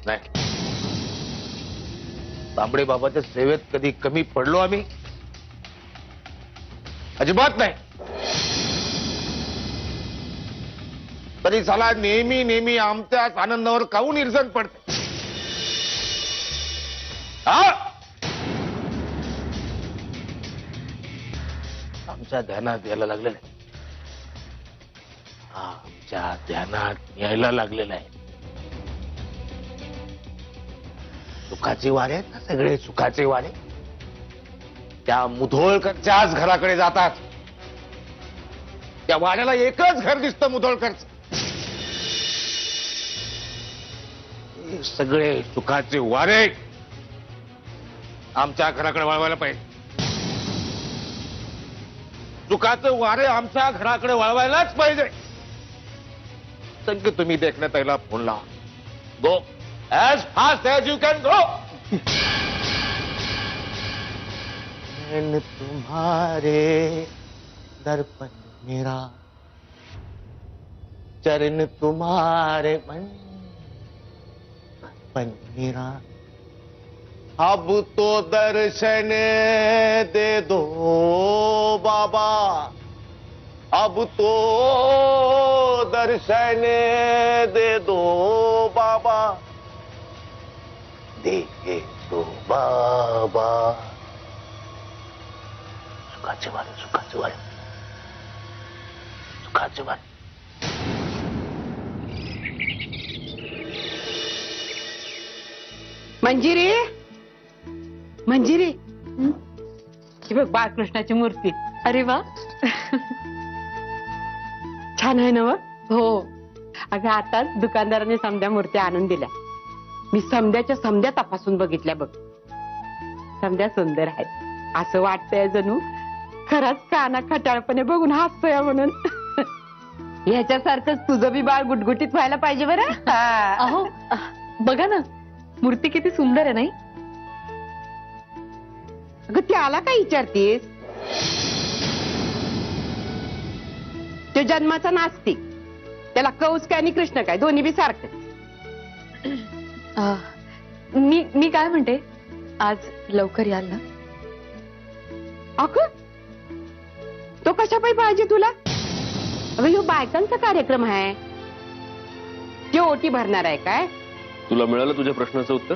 नाही, तांबडे बाबाच्या सेवेत कधी कमी पडलो आम्ही? अजिबात नाही. तरी साला नेहमी नेहमी आमच्याच आनंदावर काहून निर्जन पडते? आमच्या ध्यानात यायला लागलेलं आहे. आमच्या ध्यानात यायला लागलेलं आहे. सुखाचे वारे आहेत ना सगळे, सुखाचे वारे त्या मुधोळकरच्याच घराकडे जातात. त्या वाड्याला एकच घर दिसतं मुधोळकरचं. सगळे सुखाचे वारे आमच्या घराकडे वळवायला पाहिजे. सुखाचे वारे आमच्या घराकडे वळवायलाच पाहिजे. संख्य तुम्ही देखने पहिला फोन लावा. गो as fast as you can go. नैन तुम्हारे दर्पण मेरा, चरण तुम्हारे मन दर्पण मेरा. अब तो दर्शन दे दो बाबा, अब तो दर्शन दे दो बाबा, दे दो बाबा. सुखाचे वारे, सुखाचे वारे, सुखाचे वारे. मंजिरी, मंजिरी, ही बघ बाळकृष्णाची मूर्ती. अरे वा, छान आहे ना? हो. अगं आताच दुकानदाराने समद्या मूर्त्या आणून दिल्या. मी समद्याच्या समद्या तपासून बघितल्या बघ. समद्या सुंदर आहेत. असं वाटतंय जणू खरंच काना खटाळपणे बघून हसतोय म्हणून. ह्याच्यासारखंच तुझं बी बाळ गुटगुटीत व्हायला पाहिजे बरं. अहो बघा ना, मूर्ती किती सुंदर आहे नाही? अगं त्याला काय विचारतेस? तो जन्माचा नास्तिक. त्याला कौस काय आणि कृष्ण काय दोन्ही बी सारखं. मी काय म्हणते, आज लवकर याल ना? अगं तो कशा पाहिजे पाहिजे तुला? अगं ह्यो बायकांचा कार्यक्रम आहे. तो ओटी भरणार आहे काय? तुला मिळालं तुझ्या प्रश्नाचं उत्तर?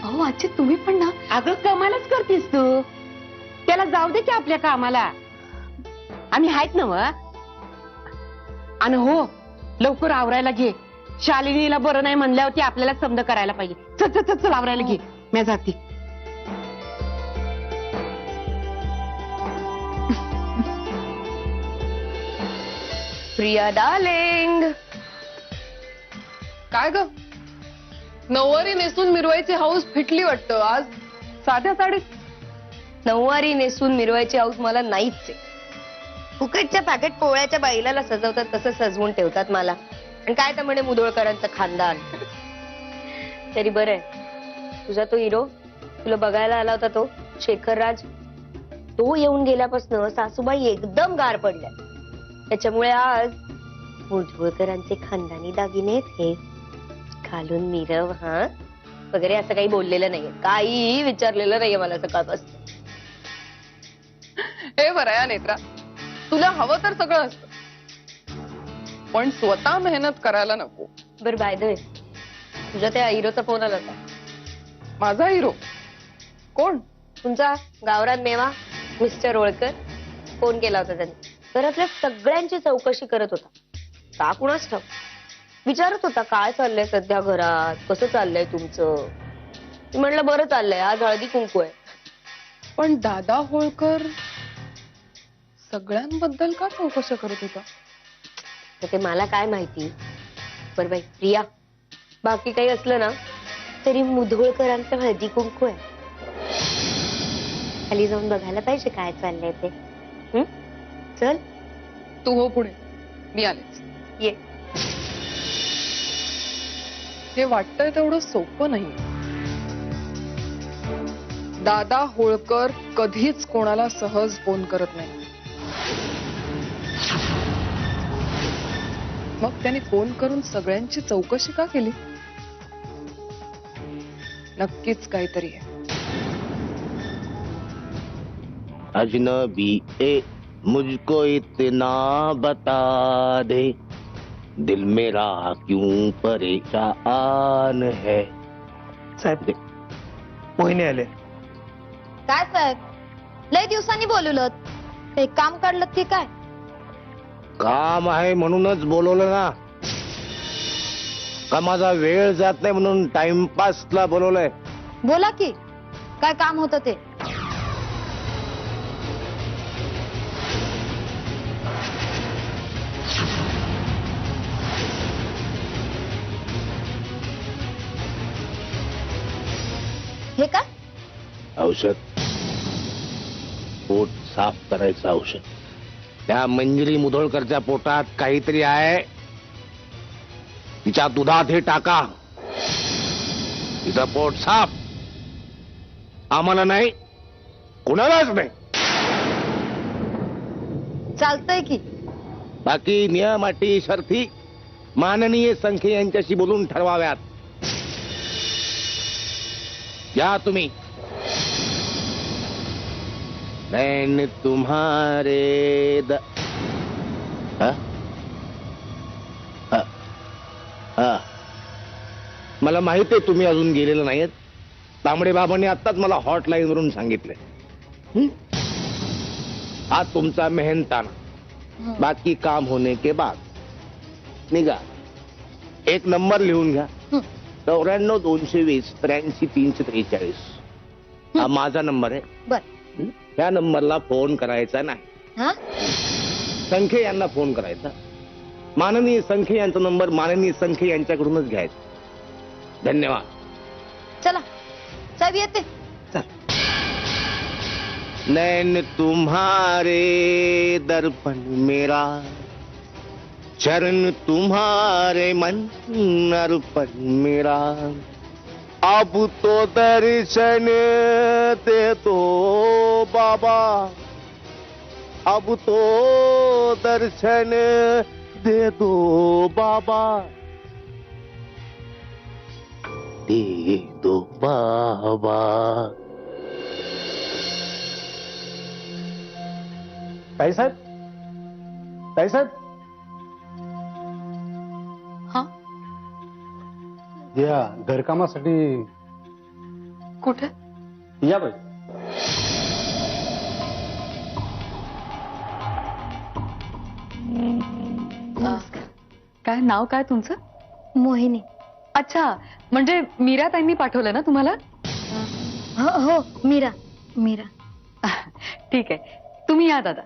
अहो आजी तुम्ही पण ना. अगं कमालच करतीस तू. त्याला जाऊ दे की आपल्या कामाला. आम्ही आहेत ना व. आणि हो लवकर आवरायला घे. शालिनीला बरं नाही म्हणल्यावरती आपल्याला समज करायला पाहिजे. चल चल चल चल आवरायला घे. मी जाते. प्रिया डार्लिंग, काय ग नऊवारी नेसून मिरवायची हाऊस फिटली वाटतं आज. साध्या साडीत नऊवारी नेसून मिरवायची हाऊस मला नाहीच आहे. फुकटच्या पॅकेट पोळ्याच्या बैलाला सजवतात तसं सजवून ठेवतात मला. आणि काय तर म्हणे मुधोळकरांचं खानदान. तरी बरं आहे तुझा तो हिरो तुला बघायला आला होता तो शेखरराज. तो येऊन गेल्यापासून सासूबाई एकदम गार पडल्या. त्याच्यामुळे आज मुधोळकरांचे खानदानी दागिने हे घालून मिरव हा वगैरे असं काही बोललेलं नाहीये. काही विचारलेलं नाहीये मला सकाळपासून. हे बरं या नेत्रा, तुला हवं तर सगळं असतं पण स्वतः मेहनत करायला नको. बरं बाय द वे, तुझ्या त्या हिरोचा फोन आला होता. माझा हिरो कोण? तुमचा गावरान मेवा मिस्टर होळकर. फोन केला होता त्यांनी. घरातल्या सगळ्यांची चौकशी करत होता. का कुणाच ठाऊक. विचारत होता काय चाललंय सध्या घरात, कसं चाललंय तुमचं. मी म्हणलं बरं चाललंय, आज हळदी कुंकू आहे. पण दादा होळकर सगळ्यांबद्दल का चौकशा करत होता? तर ते मला काय माहिती. बरं बाई प्रिया, बाकी काही असलं ना तरी मुधोळकरांचं हळदी कुंकू आहे. खाली जाऊन बघायला पाहिजे काय चाललंय ते. चल तू हो पुढे, मी आलेच. ये. हे वाटतंय तेवढं सोपं नाही. दादा होळकर कधीच कोणाला सहज फोन करत नाही. मग त्याने फोन करून सगळ्यांची चौकशी का केली? नक्कीच काहीतरी आहे. अजनबी ए मुझको इतना बता दे, दिल मेरा क्यों परेशान है. साहेब मोहिनी आले. काय साहेब, लय दिवसांनी बोलवलं, काही काम काढलं की काय? काम आहे म्हणूनच बोलवलं ना. का माझा वेळ जात नाही म्हणून टाइमपासला बोलवलंय. बोला की, काय काम होतं ते? हे काय? औषध, पोट साफ करायचं औषध. त्या मंजिरी मुधोळकरच्या पोटात काहीतरी आहे. तिच्या दुधात हे टाका, तिचं पोट साफ. आम्हाला नाही, कुणालाच नाही. चालतंय की. बाकी नियम अटी शर्थी माननीय संख्ये यांच्याशी बोलून ठरवाव्यात. या तुम्ही. नैन तुम्हारे हा? हा. हा. मला माहित आहे तुम्ही अजून गेलेलं नाहीत. तांबडे बाबांनी आत्ताच मला हॉटलाईन वरून सांगितलंय. हा तुमचा मेहनताना. बाकी काम होने के बाद निघा. एक नंबर लिहून घ्या. 94 220 83 343. हा माझा नंबर आहे. बर. त्या नंबरला फोन करायचा नाही. हा? संख्ये यांना फोन करायचा. माननीय संख्ये यांचा नंबर माननीय संख्ये यांच्याकडूनच घ्यायचा. धन्यवाद. चला साहेब, येते. नैन तुम्हारे दर्पण मेरा, चरण तुम्हारे मन अर्पण मेरा. अब तो दर्शन दे दो बाबा, अब तो दर्शन दे दो बाबा, दे दो बाबा. ताईसाहेब, ताईसाहेब, हा, या घरकामासाठी कुठे? या बाई. काय नाव काय तुमचं? मोहिनी. अच्छा, म्हणजे मीरा ताईंनी पाठवलं ना तुम्हाला? हो, मीरा. ठीक आहे, तुम्ही या दादा.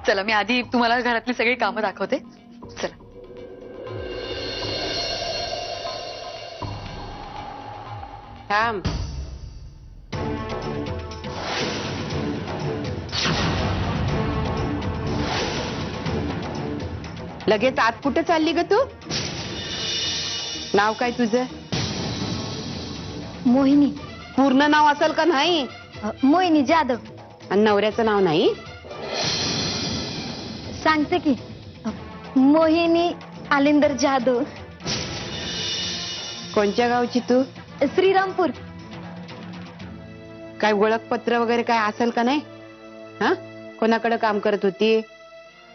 चला, मी आधी तुम्हाला घरातली सगळी कामं दाखवते. चला. थांब. लगेच आत कुठे चालली ग तू? नाव काय तुझं? मोहिनी. पूर्ण नाव असेल का नाही? मोहिनी जाधव. आणि नवऱ्याचं नाव नाही? सांगते की, मोहिनी आलिंदर जाधव. कोणत्या गावची तू? श्रीरामपूर. काय ओळखपत्र वगैरे काय असेल का नाही? हा, कोणाकडे काम करत होती?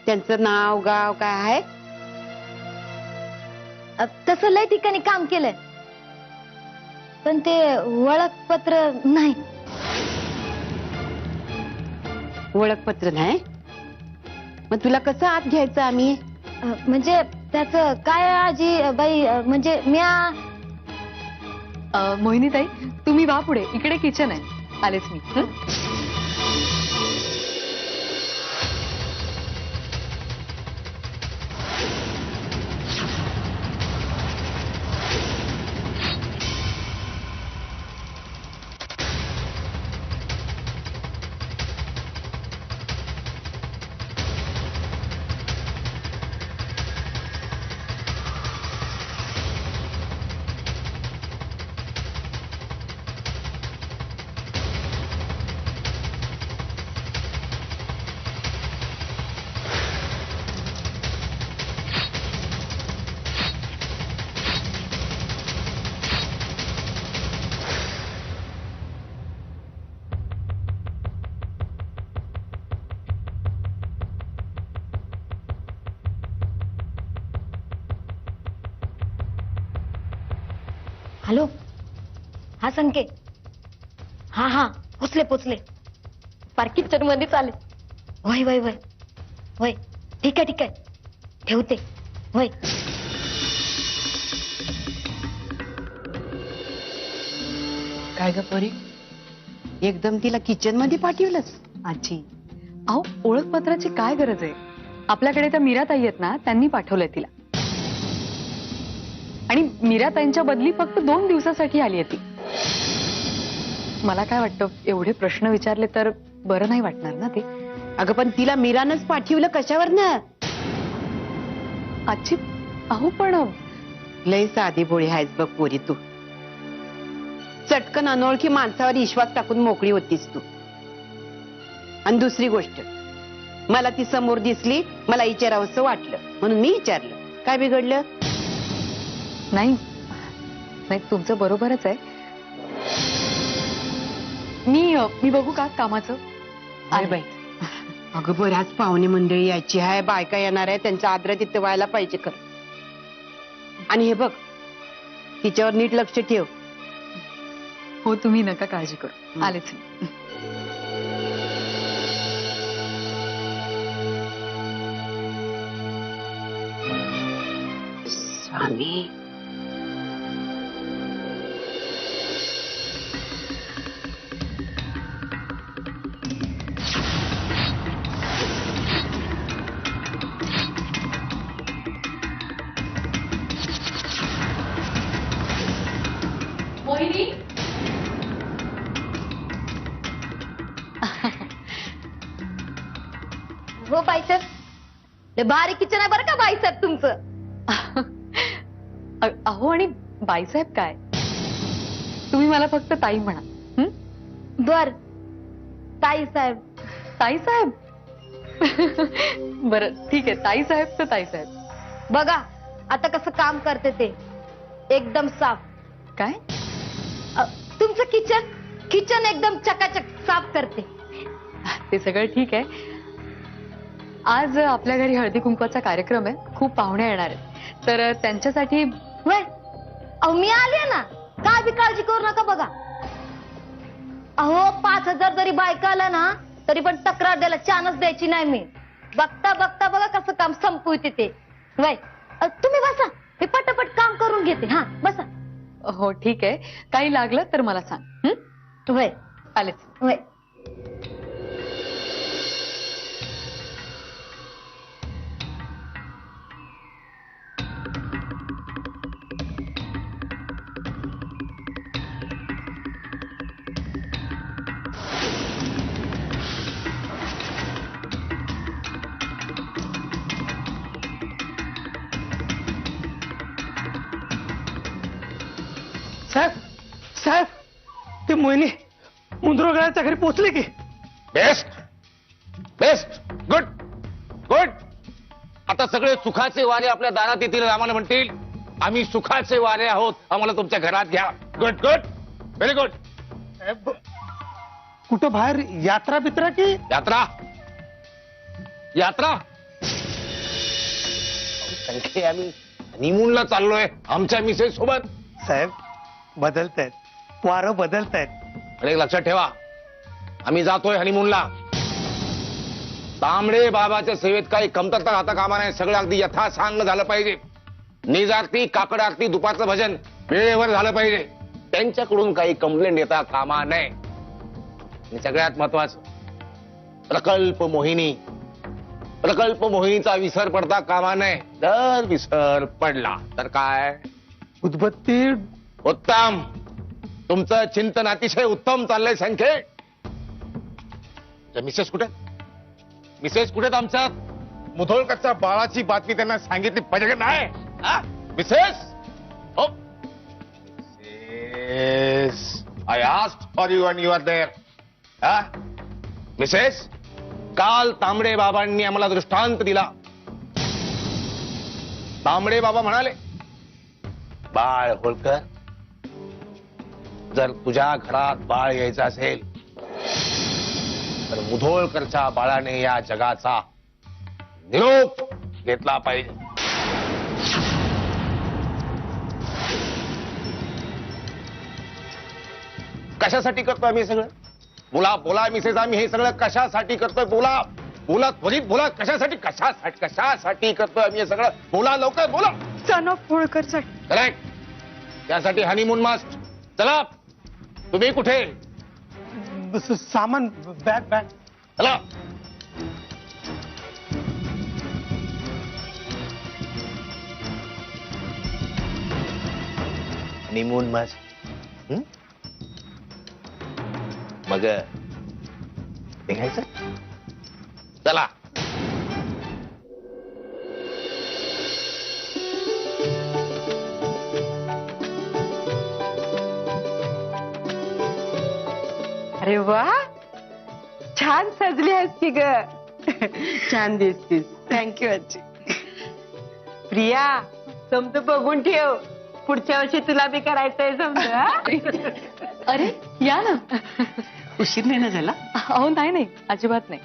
त्यांचं नाव गाव काय आहे? तसं लय ठिकाणी काम केलंय, पण ते ओळखपत्र नाही. ओळखपत्र नाही? मग तुला कसं आत घ्यायचं आम्ही? म्हणजे त्याचं काय आजी बाई, म्हणजे म्या. मोहिनी ताई, तुम्ही वा पुढे. इकडे किचन आहे. आलेच मी. हॅलो, हा संकेत. हा हा, पोचले पार किचन मध्ये चालेल. वय वय वय वय, ठीक आहे ठेवते. वय. काय ग परी, एकदम तिला किचन मध्ये पाठवलंस? आजी, अहो ओळखपत्राची काय गरज आहे? आपल्याकडे त्या मीराताई आहेत ना, त्यांनी पाठवलंय तिला. आणि मीराताईंच्या बदली फक्त 2 दिवसासाठी आली आहे ती. मला काय वाटतं, एवढे प्रश्न विचारले तर बरं नाही वाटणार ना ते. अगं पण तिला मीरानच पाठवलं, कशावर ना? आजी, अहो पण लय साधी भोळी आहेस बघ पोरी तू. चटकन अनोळखी माणसावर विश्वास टाकून मोकळी होतीस तू. आणि दुसरी गोष्ट, मला ती समोर दिसली, मला विचारावंसं वाटलं म्हणून मी विचारलं. काय बिघडलं? नाही, तुमचं बरोबरच आहे. मी बघू का कामाचं? अरे बाई, अगं बऱ्याच पाहुणे मंडळी यायची आहे, बायका येणार आहे, त्यांचा आदरातिथ्य व्हायला पाहिजे कर. आणि हे बघ, तिच्यावर नीट लक्ष ठेव. हो, तुम्ही नका काळजी करू. आलेच मी. स्वामी, हो बाईसाहेब, लय भारी किचन आहे बरं का बाईसाहेब तुमचं. अहो, आणि बाईसाहेब काय, तुम्ही मला फक्त ताई म्हणा. हं? बर, ताईसाहेब. ताईसाहेब? बरं ठीक आहे, ताईसाहेब तर ताईसाहेब. बघा आता कसं काम करते ते, एकदम साफ. काय? तुमचं किचन एकदम चकाचक साफ करते. ते सगळं ठीक आहे. आज आपल्या घरी हळदी कुंकवाचा कार्यक्रम आहे, खूप पाहुणे येणार आहेत, तर त्यांच्यासाठी. वय, अहो मी आले ना, काय बी काळजी करू नका. बघा अहो, 5,000 जरी बायका आला ना, तरी पण तक्रार द्यायला चान्स द्यायची नाही मी. बघता बघा कसं काम संपवते ते. वय, तुम्ही बसा, मी पटापट काम करून घेते. हा बसा. हो ठीक आहे, काही लागलं तर मला सांग. हं? वय आलेच. वय. साहेब, ते मोहिनी मुंद्रोगळ्याच्या घरी पोहोचले की? Best, good. आता सगळे सुखाचे वारे आपल्या दारात येतील, आम्हाला म्हणतील आम्ही सुखाचे वारे आहोत, आम्हाला तुमच्या घरात घ्या. Good, very good. साहेब, कुठं बाहेर यात्रा बित्रा की? यात्रा संख्ये आम्ही हनीमूनला चाललोय आमच्या मिसेस सोबत. साहेब, बदलतायत, वारं बदलतायत. आणि एक लक्षात ठेवा, आम्ही जातोय हनीमूनला. तांबडे बाबाच्या सेवेत काही कमतरता राहता कामा नाही. सगळं अगदी यथासांग झालं पाहिजे. निज आरती, काकड आरती, दुपारचं भजन वेळेवर झालं पाहिजे. त्यांच्याकडून काही कंप्लेंट येता कामा नये. आणि सगळ्यात महत्वाचं, प्रकल्प मोहिनीचा विसर पडता कामा नये. जर विसर पडला तर काय? उदबत्ती. उत्तम, तुमचं चिंतन अतिशय उत्तम चाललंय संख्ये. मिसेस कुठे आमच्या मुधोळकरच्या बाळाची बातमी त्यांना सांगितली पाहिजे का नाही? मिसेस, हो I asked for you and you are there. Mrs, काल तांबडे बाबांनी आम्हाला दृष्टांत दिला. तांबडे बाबा म्हणाले, बाळ होळकर, जर तुझ्या घरात बाळ यायचं असेल तर मुधोळकरच्या बाळाने या जगाचा निरोप घेतला पाहिजे. कशासाठी करतोय आम्ही हे सगळं? बोला बोला मिसेस, आम्ही हे सगळं कशासाठी करतोय? बोला बोला त्वरित बोला, कशासाठी कशासाठी कशासाठी करतोय आम्ही हे सगळं? बोला लवकर बोला. सनॉफ होळकरसाठी. करेक्ट. त्यासाठी हनीमून मस्ट. चला तुम्ही कुठे? सामान बॅग बॅग. चला. Honeymoon must. मग निघायचं. चला. अरे वा, छान सजली आहेस की ग. छान दिसतीस. थँक्यू आजी. प्रिया, समज बघून ठेव, पुढच्या वर्षी तुला बी करायचंय समज. अरे या ना. उशीर नाही ना झाला? अहो नाही नाही, अजिबात नाही.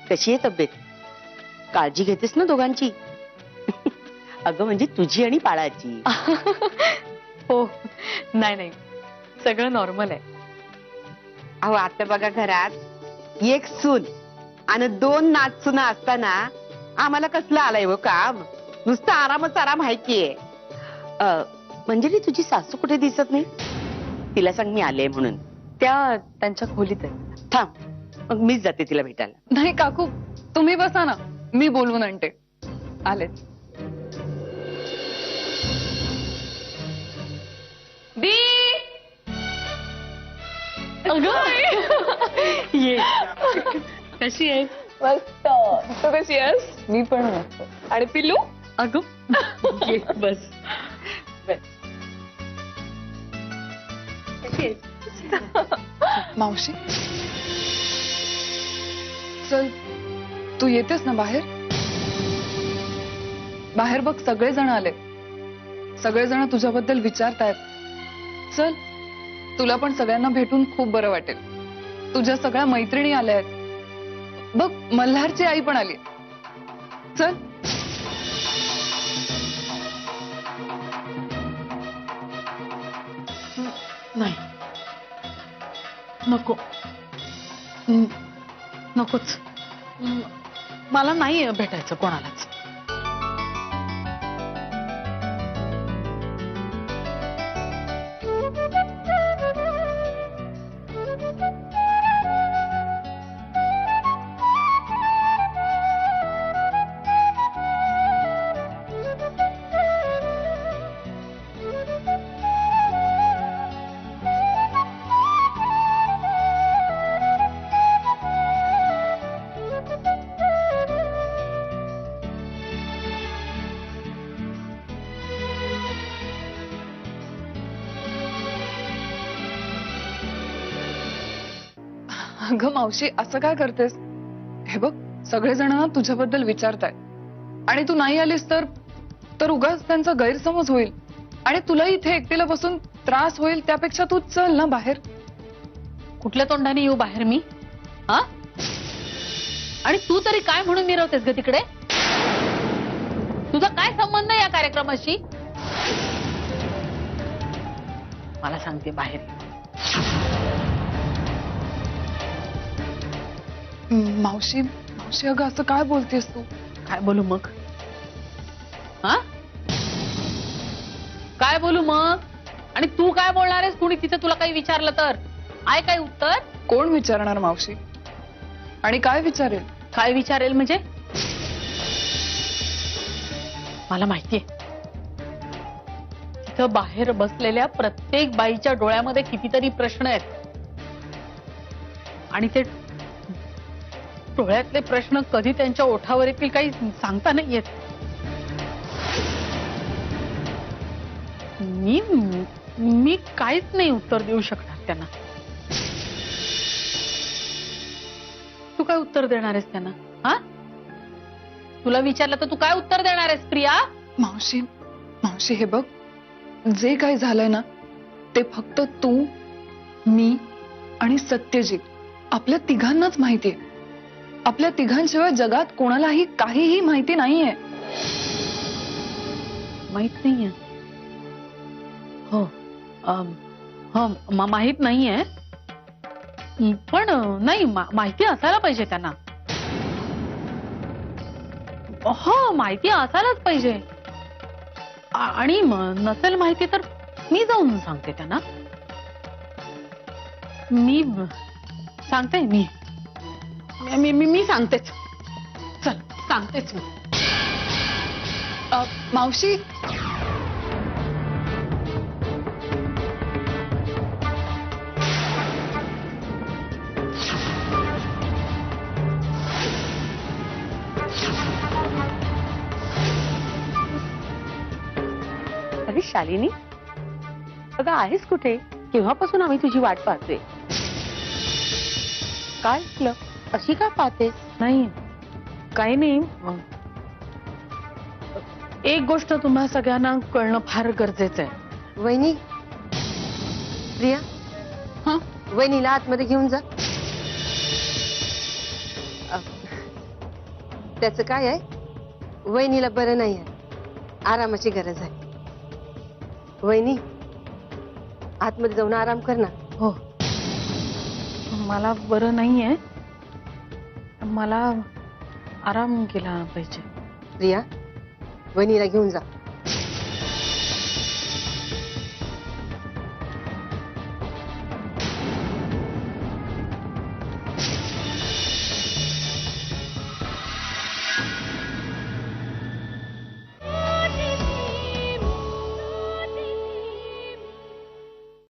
कशी आहे तब्येत? काळजी घेतेस ना दोघांची? अगं म्हणजे तुझी आणि बाळाची. हो नाही नाही, सगळं नॉर्मल आहे. अहो आता बघा, घरात एक सून आणि 2 नाचसुना असताना आम्हाला कसलं आलंय हो काम? नुसतं आरामच आराम आहे की. म्हणजे तुझी सासू कुठे दिसत नाही? तिला सांग मी आले म्हणून. त्या त्यांच्या खोलीत आहे. थांब, मग मीच जाते तिला भेटायला. नाही काकू, तुम्ही बसा ना, मी बोलवून आणते. आलेच. दी ये. कशी आहे? मस्त. तू कशी आहेस? मी पण मस्त. आणि पिल्लू? अगं ये बस. मावशी, चल तू येतेस ना बाहेर? बाहेर बघ, सगळेजण आले. सगळेजण तुझ्याबद्दल विचारतायत. चल, तुला पण सगळ्यांना भेटून खूप बरं वाटेल. तुझ्या सगळ्या मैत्रिणी आल्या आहेत बघ. मल्हारची आई पण आली. चल. नाही नको. नकोच. मला नाही भेटायचं कोणालाच. अगं मावशी, असं काय करतेस? हे बघ, सगळेजण ना तुझ्याबद्दल विचारतायत. आणि तू नाही आलीस तर उगाच त्यांचा गैरसमज होईल आणि तुलाही इथे एकटीला बसून त्रास होईल. त्यापेक्षा तू चल ना बाहेर. कुठल्या तोंडाने येऊ बाहेर मी? हा? आणि तू तरी काय म्हणून मिरवतेस ग तिकडे? तुझा काय संबंध या कार्यक्रमाशी? मला सांगते बाहेर. मावशी, मावशी अगं असं काय बोलतेस तू? काय बोलू मग? हा? काय बोलू मग? आणि तू काय बोलणार आहेस? कुणी तिथे तुला काही विचारलं तर आहे काय उत्तर? कोण विचारणार मावशी? आणि काय विचारेल? काय विचारेल म्हणजे? मला माहितीये, तिथं बाहेर बसलेल्या प्रत्येक बाईच्या डोळ्यामध्ये कितीतरी प्रश्न आहेत. आणि ते डोळ्यातले प्रश्न कधी त्यांच्या ओठावर येतील काही सांगता नाही येत. मी काहीच नाही उत्तर देऊ शकणार त्यांना. तू काय उत्तर देणार आहेस त्यांना? हा? तुला विचारलं तर तू काय उत्तर देणार आहेस प्रिया? मावशी, मावशी हे बघ, जे काही झालंय ना ते फक्त तू, मी आणि सत्यजित आपल्या तिघांनाच माहितीये. आपल्या तिघांशिवाय जगात कोणालाही काहीही माहिती नाहीये. माहित नाहीये? हो, हो माहित नाहीये. पण नाही माहिती असायला पाहिजे त्यांना. हो माहिती असायलाच पाहिजे. आणि नसेल माहिती तर मी जाऊन सांगते त्यांना. मी सांगते मी सांगतेच. चल सांगतेच मी. मावशी अरे शालिनी अगं आहेस कुठे? केव्हापासून आम्ही तुझी वाट पाहतोय. काय झालं? अशी का पाहतेस? नाही काही नाही. एक गोष्ट तुम्हा सगळ्यांना कळणं फार गरजेचं आहे. वहिनी प्रिया हं? वहिनीला आतमध्ये घेऊन जा. त्याचं काय आहे, वहिनीला बरं नाही आहे, आरामाची गरज आहे. वहिनी आतमध्ये जाऊन आराम कर ना. हो मला बरं नाहीये. मला आराम केला पाहिजे. प्रिया वहिनीला घेऊन जा.